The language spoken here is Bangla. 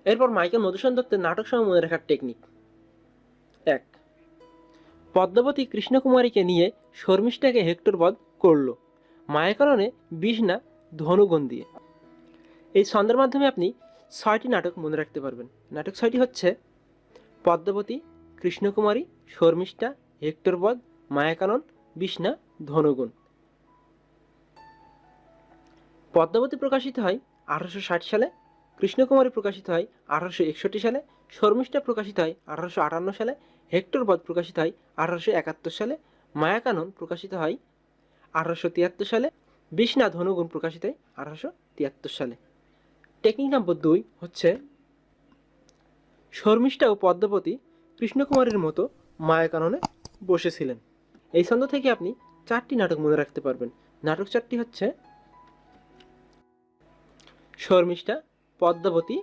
এরপর মাইকেল মধুসূদন দত্তের নাটক সময় মনে রাখার টেকনিক। 1. পদ্মাবতী কৃষ্ণকুমারীকে নিয়ে শর্মিষ্ঠাকে হেক্টর বধ করল মায়াকাননে বিষ না ধনুগুণ দিয়ে। এই ছন্দের মাধ্যমে আপনি 6টি নাটক মনে রাখতে পারবেন। নাটক 6টি হচ্ছে পদ্মাবতী, কৃষ্ণকুমারী, শর্মিষ্ঠা, হেক্টর বধ, মায়াকানন, বিষ না ধনুগুণ। পদ্মাবতী প্রকাশিত হয় 1860 সালে, কৃষ্ণকুমারী প্রকাশিত হয় 1861 সালে, শর্মিষ্ঠা প্রকাশিত হয় 1858 সালে, হেক্টর বধ প্রকাশিত হয় 1871 সালে, মায়াকানন প্রকাশিত হয় 1873 সালে, বিষ না ধনুগুণ প্রকাশিত হয় 1873 সালে। টেকনিক নম্বর 2 হচ্ছে শর্মিষ্ঠা ও পদ্মাবতী কৃষ্ণকুমারীর মতো মায়াকাননে বসেছিলেন। এই ছন্দ থেকে আপনি 4টি নাটক মনে রাখতে পারবেন। নাটক 4টি হচ্ছে শর্মিষ্ঠা, পদ্মাবতী,